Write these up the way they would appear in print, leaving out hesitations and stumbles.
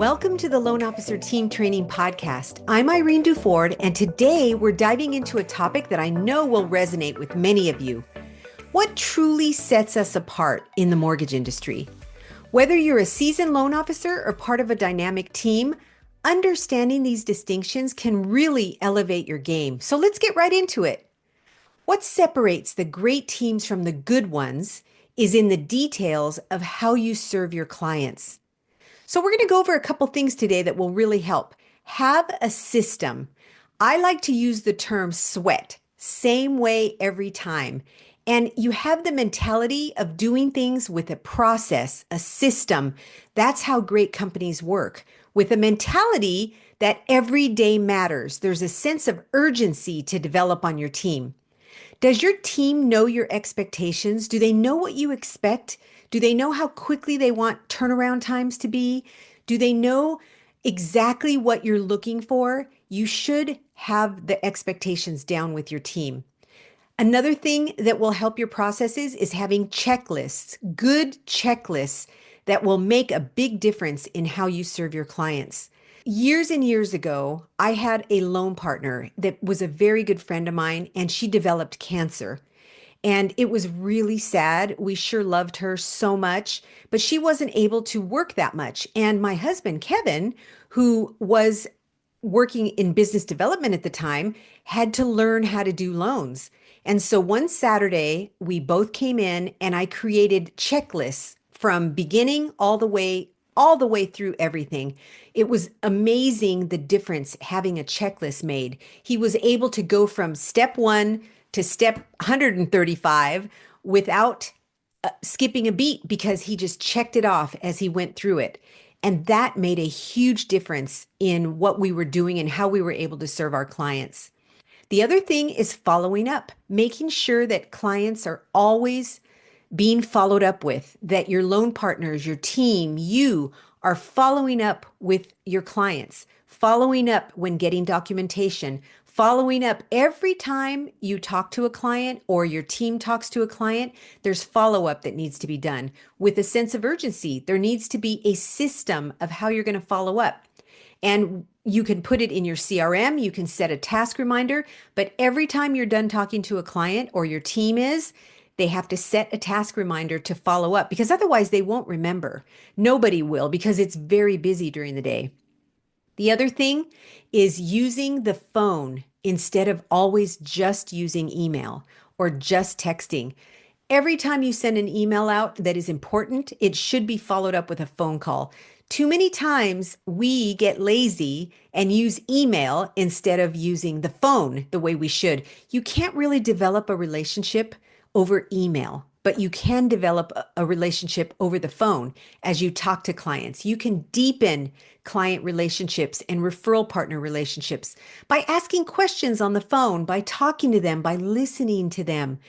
Welcome to the Loan Officer Team Training Podcast. I'm Irene Duford, and today we're diving into a topic that I know will resonate with many of you. What truly sets us apart in the mortgage industry? Whether you're a seasoned loan officer or part of a dynamic team, understanding these distinctions can really elevate your game. So let's get right into it. What separates the great teams from the good ones is in the details of how you serve your clients. So we're going to go over a couple things today that will really help. Have a system. I like to use the term sweat, same way every time. And you have the mentality of doing things with a process, a system. That's how great companies work. With a mentality that every day matters. There's a sense of urgency to develop on your team. Does your team know your expectations? Do they know what you expect? Do they know how quickly they want turnaround times to be? Do they know exactly what you're looking for? You should have the expectations down with your team. Another thing that will help your processes is having checklists, good checklists that will make a big difference in how you serve your clients. Years and years ago, I had a loan partner that was a very good friend of mine, and she developed cancer. And it was really sad. We sure loved her so much, but she wasn't able to work that much. And my husband, Kevin, who was working in business development at the time, had to learn how to do loans. And so one Saturday, we both came in and I created checklists from beginning all the way through everything. It was amazing the difference having a checklist made. He was able to go from step 1 to step 135 without skipping a beat because he just checked it off as he went through it. And that made a huge difference in what we were doing and how we were able to serve our clients. The other thing is following up, making sure that clients are always being followed up with, that your loan partners, your team, you are following up with your clients, following up when getting documentation, following up every time you talk to a client or your team talks to a client, there's follow up that needs to be done with a sense of urgency. There needs to be a system of how you're going to follow up. And you can put it in your CRM, you can set a task reminder, but every time you're done talking to a client or your team is, they have to set a task reminder to follow up because otherwise they won't remember. Nobody will because it's very busy during the day. The other thing is using the phone instead of always just using email or just texting. Every time you send an email out that is important, it should be followed up with a phone call. Too many times we get lazy and use email instead of using the phone the way we should. You can't really develop a relationship over email, but you can develop a relationship over the phone as you talk to clients. You can deepen client relationships and referral partner relationships by asking questions on the phone, by talking to them, by listening to them.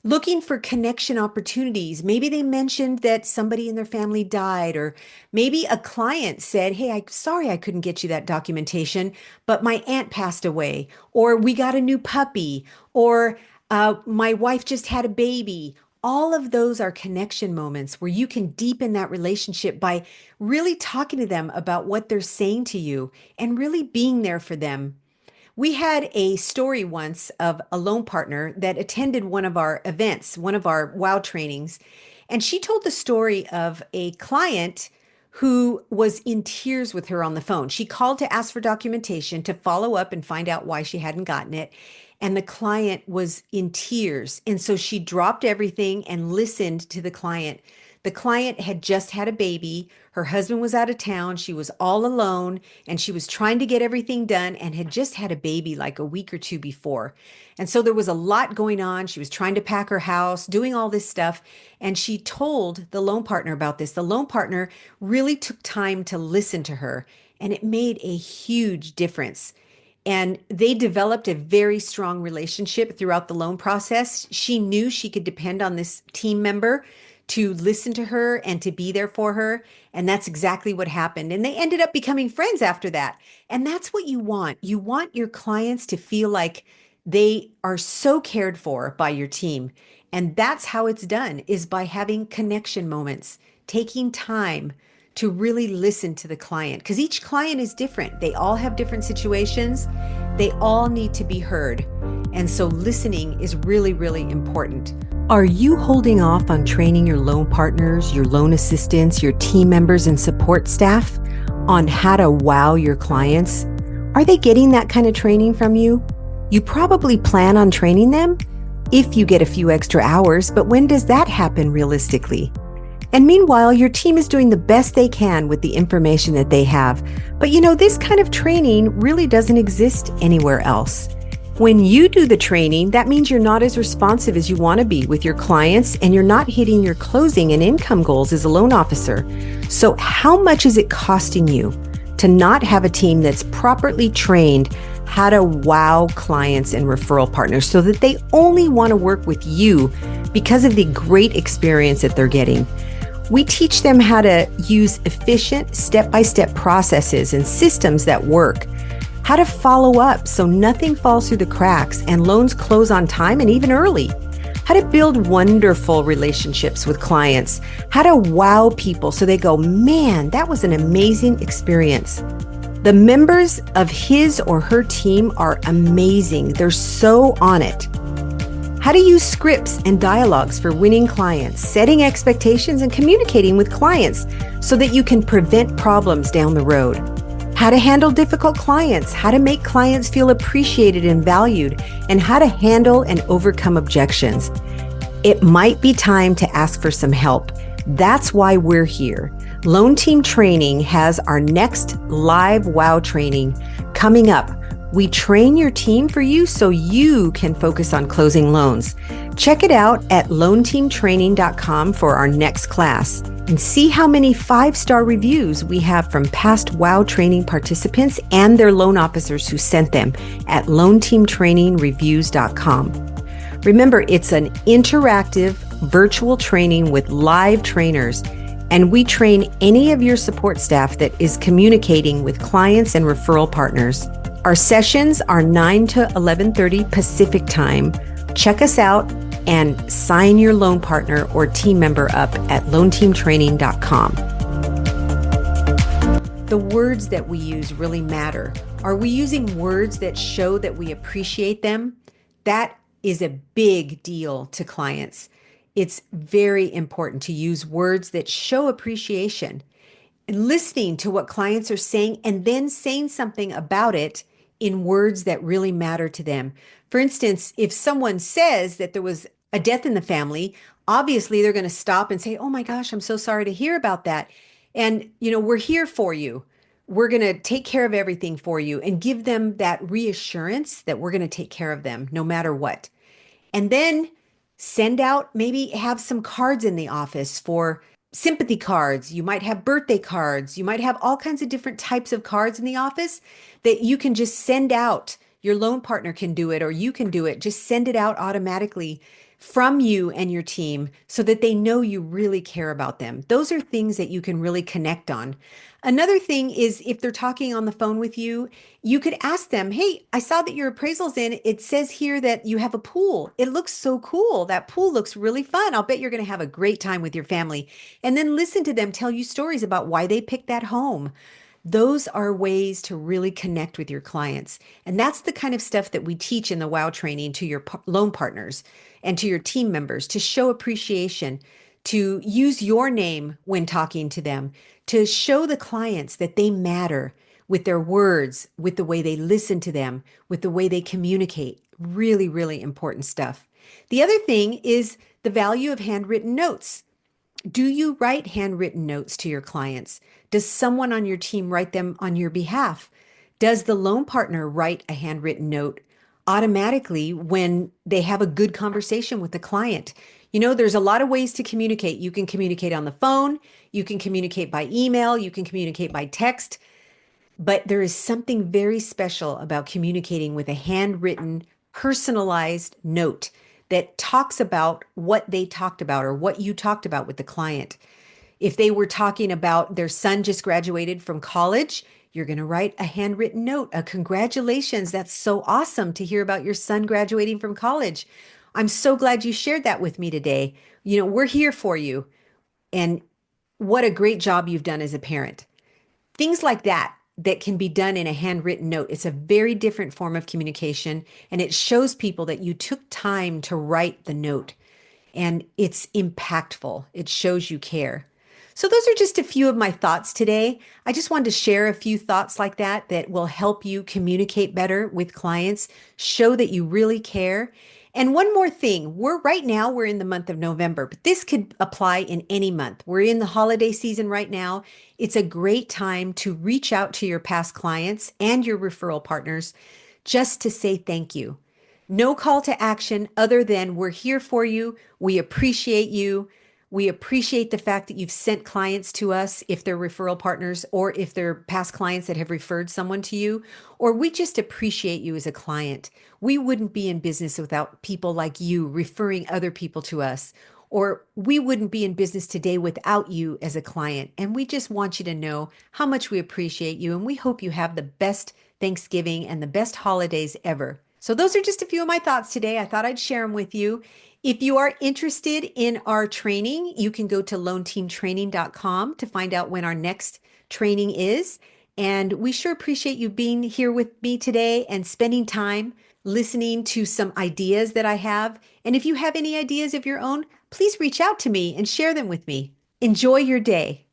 Looking for connection opportunities. Maybe they mentioned that somebody in their family died, or maybe a client said, "Hey, I'm sorry I couldn't get you that documentation, but my aunt passed away," or "We got a new puppy," or "My wife just had a baby." All of those are connection moments where you can deepen that relationship by really talking to them about what they're saying to you and really being there for them. We had a story once of a loan partner that attended one of our events, one of our WOW trainings, and she told the story of a client who was in tears with her on the phone. She called to ask for documentation to follow up and find out why she hadn't gotten it. And the client was in tears. And so she dropped everything and listened to the client. The client had just had a baby. Her husband was out of town. She was all alone and she was trying to get everything done and had just had a baby like a week or two before. And so there was a lot going on. She was trying to pack her house, doing all this stuff. And she told the loan partner about this. The loan partner really took time to listen to her, and it made a huge difference. And they developed a very strong relationship throughout the loan process. She knew she could depend on this team member to listen to her and to be there for her. And that's exactly what happened. And they ended up becoming friends after that. And that's what you want. You want your clients to feel like they are so cared for by your team. And that's how it's done, is by having connection moments, taking time to really listen to the client because each client is different. They all have different situations. They all need to be heard. And so listening is really, really important. Are you holding off on training your loan partners, your loan assistants, your team members, and support staff on how to wow your clients? Are they getting that kind of training from you? You probably plan on training them if you get a few extra hours, but when does that happen realistically? And meanwhile, your team is doing the best they can with the information that they have. But this kind of training really doesn't exist anywhere else. When you do the training, that means you're not as responsive as you want to be with your clients, and you're not hitting your closing and income goals as a loan officer. So how much is it costing you to not have a team that's properly trained how to wow clients and referral partners so that they only want to work with you because of the great experience that they're getting? We teach them how to use efficient step-by-step processes and systems that work, how to follow up so nothing falls through the cracks and loans close on time and even early, how to build wonderful relationships with clients, how to wow people so they go, man, that was an amazing experience. The members of his or her team are amazing. They're so on it. How to use scripts and dialogues for winning clients, setting expectations, and communicating with clients so that you can prevent problems down the road. How to handle difficult clients, how to make clients feel appreciated and valued, and how to handle and overcome objections. It might be time to ask for some help. That's why we're here. Loan Team Training has our next live WOW training coming up. We train your team for you so you can focus on closing loans. Check it out at loanteamtraining.com for our next class and see how many 5-star reviews we have from past WOW training participants and their loan officers who sent them at loanteamtrainingreviews.com. Remember, it's an interactive virtual training with live trainers, and we train any of your support staff that is communicating with clients and referral partners. Our sessions are 9 to 11:30 Pacific time. Check us out and sign your loan partner or team member up at loanteamtraining.com. The words that we use really matter. Are we using words that show that we appreciate them? That is a big deal to clients. It's very important to use words that show appreciation and listening to what clients are saying and then saying something about it in words that really matter to them. For instance, if someone says that there was a death in the family, obviously they're going to stop and say, "Oh my gosh, I'm so sorry to hear about that. And, we're here for you. We're going to take care of everything for you," and give them that reassurance that we're going to take care of them no matter what. And then send out, maybe have some cards in the office for sympathy cards. You might have birthday cards. You might have all kinds of different types of cards in the office that you can just send out. Your loan partner can do it, or you can do it. Just send it out automatically from you and your team so that they know you really care about them. Those are things that you can really connect on. Another thing is, if they're talking on the phone with you, you could ask them, "Hey, I saw that your appraisal's in. It says here that you have a pool. It looks so cool. That pool looks really fun. I'll bet you're going to have a great time with your family." And then listen to them tell you stories about why they picked that home. Those are ways to really connect with your clients. And that's the kind of stuff that we teach in the WOW training to your loan partners and to your team members, to show appreciation, to use your name when talking to them, to show the clients that they matter with their words, with the way they listen to them, with the way they communicate. Really, really important stuff. The other thing is the value of handwritten notes. Do you write handwritten notes to your clients? Does someone on your team write them on your behalf? Does the loan partner write a handwritten note automatically when they have a good conversation with the client? There's a lot of ways to communicate. You can communicate on the phone, you can communicate by email, you can communicate by text, but there is something very special about communicating with a handwritten, personalized note that talks about what they talked about or what you talked about with the client. If they were talking about their son just graduated from college, you're going to write a handwritten note, a congratulations. That's so awesome to hear about your son graduating from college. I'm so glad you shared that with me today. We're here for you. And what a great job you've done as a parent. Things like that can be done in a handwritten note. It's a very different form of communication, and it shows people that you took time to write the note, and it's impactful. It shows you care. So those are just a few of my thoughts today. I just wanted to share a few thoughts like that will help you communicate better with clients, show that you really care. And one more thing, we're in the month of November, but this could apply in any month. We're in the holiday season right now. It's a great time to reach out to your past clients and your referral partners just to say thank you. No call to action other than we're here for you. We appreciate you. We appreciate the fact that you've sent clients to us if they're referral partners or if they're past clients that have referred someone to you, or we just appreciate you as a client. We wouldn't be in business without people like you referring other people to us, or we wouldn't be in business today without you as a client. And we just want you to know how much we appreciate you. And we hope you have the best Thanksgiving and the best holidays ever. So, those are just a few of my thoughts today. I thought I'd share them with you. If you are interested in our training, you can go to loanteamtraining.com to find out when our next training is. And we sure appreciate you being here with me today and spending time listening to some ideas that I have. And if you have any ideas of your own, please reach out to me and share them with me. Enjoy your day.